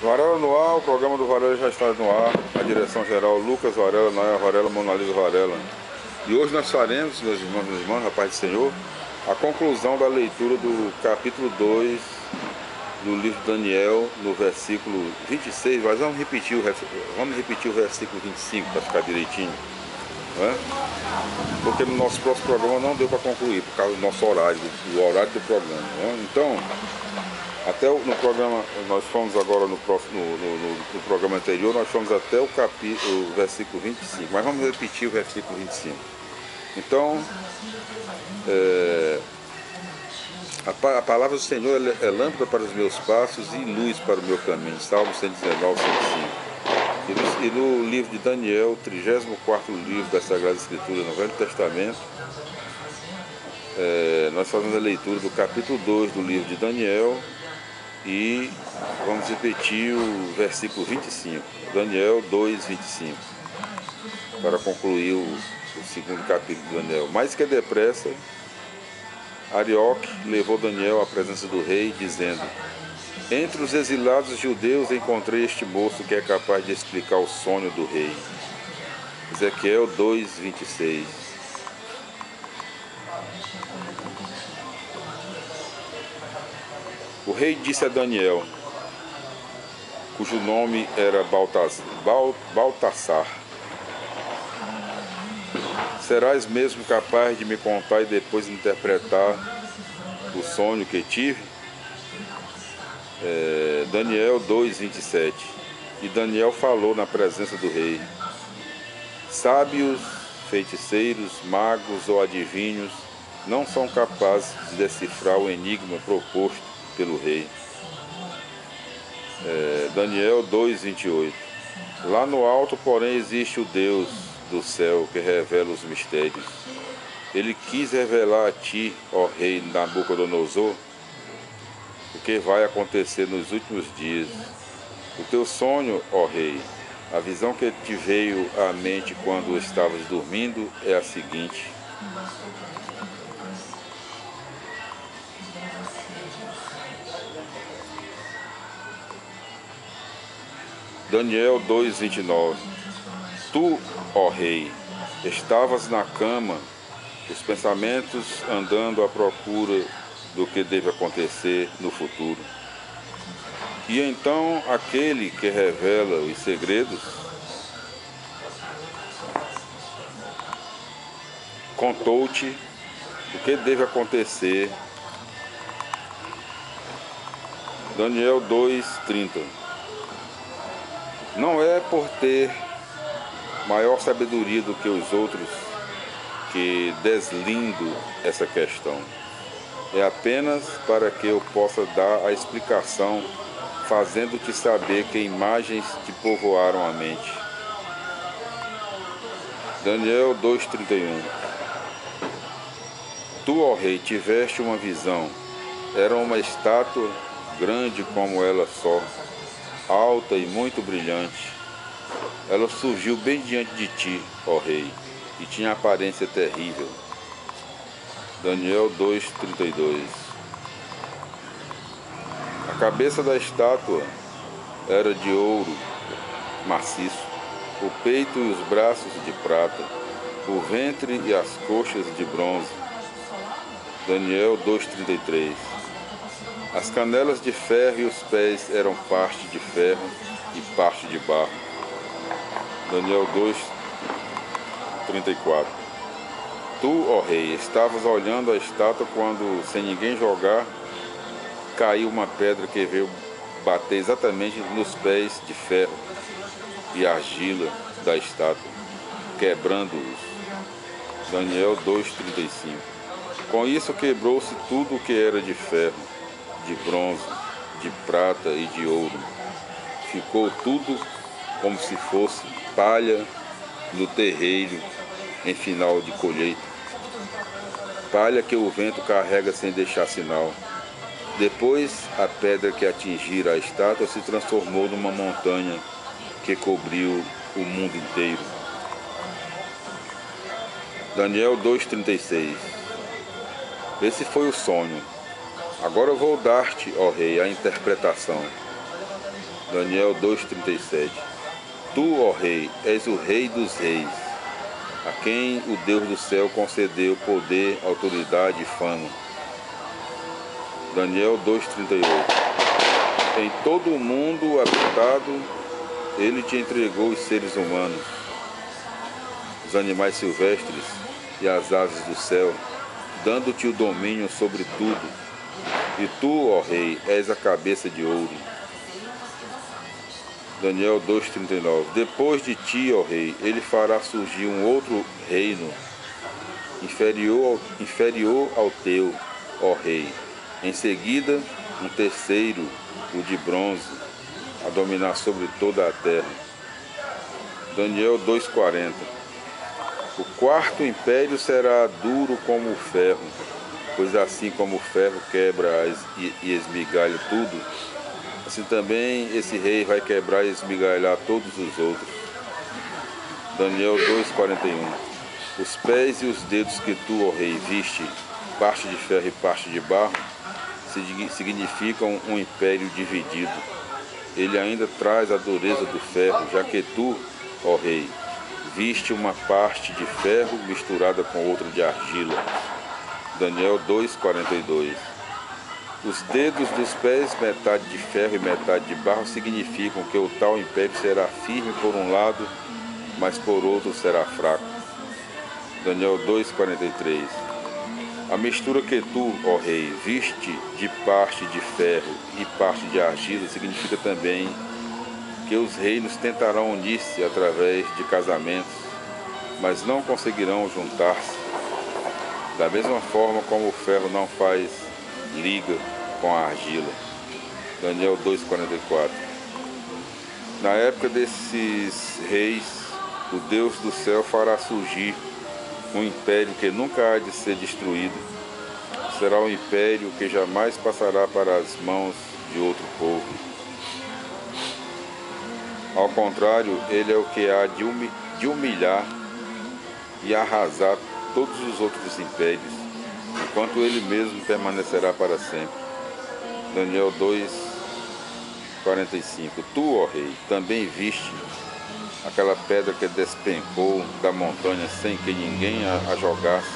Varela no ar, o programa do Varela já está no ar. A direção geral Lucas Varela, Noé Varela, Mona Lisa Varela. E hoje nós faremos, meus irmãos e minhas irmãs, rapaz do Senhor, a conclusão da leitura do capítulo 2 do livro de Daniel, no versículo 26. Mas vamos repetir o versículo 25 para ficar direitinho, né? Porque no nosso próximo programa não deu para concluir, por causa do nosso horário, do horário do programa, né? Então, até no programa, nós fomos agora no programa anterior, nós fomos até o versículo 25, mas vamos repetir o versículo 25. Então, a palavra do Senhor é lâmpada para os meus passos e luz para o meu caminho. Salmo 119, 105. E no livro de Daniel, 34º livro da Sagrada Escritura, no Velho Testamento, nós fazemos a leitura do capítulo 2 do livro de Daniel e vamos repetir o versículo 25, Daniel 2, 25, para concluir o segundo capítulo de Daniel. Mais que depressa, Arioque levou Daniel à presença do rei, dizendo: entre os exilados judeus encontrei este moço que é capaz de explicar o sonho do rei. Ezequiel 2, 26. O rei disse a Daniel, cujo nome era Baltassar: serás mesmo capaz de me contar e depois interpretar o sonho que tive? Daniel 2, 27. E Daniel falou na presença do rei. Sábios, feiticeiros, magos ou adivinhos não são capazes de decifrar o enigma proposto pelo rei. Daniel 2, 28. Lá no alto, porém, existe o Deus do céu que revela os mistérios. Ele quis revelar a ti, ó rei Nabucodonosor, o que vai acontecer nos últimos dias. O teu sonho, ó rei, a visão que te veio à mente quando estavas dormindo é a seguinte: Daniel 2, 29. Tu, ó rei, estavas na cama, os pensamentos andando à procura do que deve acontecer no futuro. E então aquele que revela os segredos contou-te o que deve acontecer. Daniel 2, 30. Não é por ter maior sabedoria do que os outros que deslindo essa questão. É apenas para que eu possa dar a explicação, fazendo-te saber que imagens te povoaram a mente. Daniel 2,31. Tu, ó rei, tiveste uma visão. Era uma estátua grande como ela só, alta e muito brilhante. Ela surgiu bem diante de ti, ó rei, e tinha aparência terrível. Daniel 2,32. A cabeça da estátua era de ouro maciço, o peito e os braços de prata, o ventre e as coxas de bronze. Daniel 2,33. As canelas de ferro e os pés eram parte de ferro e parte de barro. Daniel 2,34. Tu, ó rei, estavas olhando a estátua quando, sem ninguém jogar, caiu uma pedra que veio bater exatamente nos pés de ferro e argila da estátua, quebrando-os. Daniel 2,35. Com isso quebrou-se tudo o que era de ferro, de bronze, de prata e de ouro. Ficou tudo como se fosse palha no terreiro em final de colheita. Palha que o vento carrega sem deixar sinal. Depois, a pedra que atingira a estátua se transformou numa montanha que cobriu o mundo inteiro. Daniel 2,36. Esse foi o sonho. Agora eu vou dar-te, ó rei, a interpretação. Daniel 2,37. Tu, ó rei, és o rei dos reis, a quem o Deus do céu concedeu poder, autoridade e fama. Daniel 2,38. Em todo o mundo habitado, ele te entregou os seres humanos, os animais silvestres e as aves do céu, dando-te o domínio sobre tudo. E tu, ó rei, és a cabeça de ouro. Daniel 2,39. Depois de ti, ó rei, ele fará surgir um outro reino, inferior ao teu, ó rei. Em seguida, um terceiro, o de bronze, a dominar sobre toda a terra. Daniel 2,40. O quarto império será duro como o ferro, pois assim como o ferro quebra e esmigalha tudo, assim também esse rei vai quebrar e esmigalhar todos os outros. Daniel 2,41. Os pés e os dedos que tu, ó rei, viste, parte de ferro e parte de barro, significam um império dividido. Ele ainda traz a dureza do ferro, já que tu, ó rei, viste uma parte de ferro misturada com outra de argila. Daniel 2,42. Os dedos dos pés, metade de ferro e metade de barro, significam que o tal império será firme por um lado, mas por outro será fraco. Daniel 2,43. A mistura que tu, ó rei, viste de parte de ferro e parte de argila significa também que os reinos tentarão unir-se através de casamentos, mas não conseguirão juntar-se. Da mesma forma como o ferro não faz liga com a argila. Daniel 2,44. Na época desses reis, o Deus do céu fará surgir um império que nunca há de ser destruído. Será um império que jamais passará para as mãos de outro povo. Ao contrário, ele é o que há de humilhar e arrasar todos os outros impérios, enquanto ele mesmo permanecerá para sempre. Daniel 2,45. Tu, ó rei, também viste aquela pedra que despencou da montanha sem que ninguém a jogasse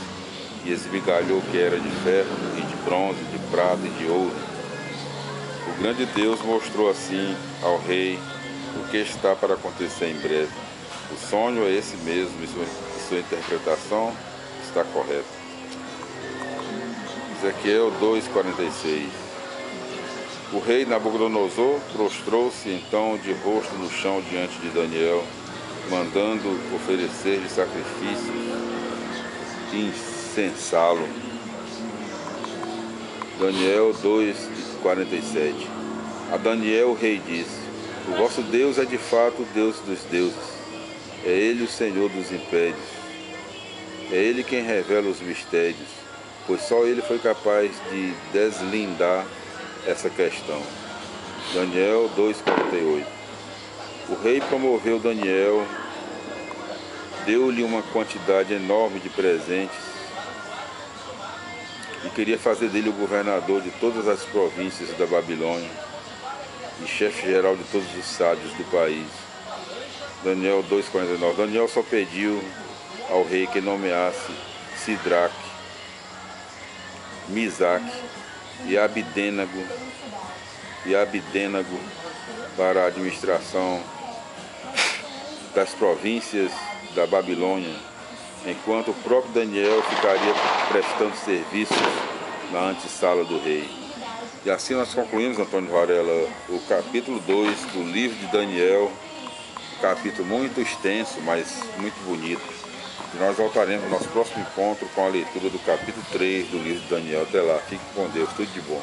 e esmigalhou que era de ferro e de bronze, de prata e de ouro. O grande Deus mostrou assim ao rei o que está para acontecer em breve. O sonho é esse mesmo e sua interpretação está correta. Ezequiel 2,46. O rei Nabucodonosor prostrou-se então de rosto no chão diante de Daniel, mandando oferecer-lhe sacrifícios e incensá-lo. Daniel 2,47. A Daniel o rei disse: o vosso Deus é de fato o Deus dos deuses, é Ele o Senhor dos impérios, é Ele quem revela os mistérios, pois só Ele foi capaz de deslindar essa questão. Daniel 2,48. O rei promoveu Daniel, deu-lhe uma quantidade enorme de presentes e queria fazer dele o governador de todas as províncias da Babilônia e chefe geral de todos os sábios do país. Daniel 2,49. Daniel só pediu ao rei que nomeasse Sidraque, Misaque e Abidênago para a administração das províncias da Babilônia, enquanto o próprio Daniel ficaria prestando serviços na antessala do rei. E assim nós concluímos, Antônio Varela, o capítulo 2 do livro de Daniel, um capítulo muito extenso, mas muito bonito. E nós voltaremos no nosso próximo encontro com a leitura do capítulo 3 do livro de Daniel. Até lá, fique com Deus, tudo de bom.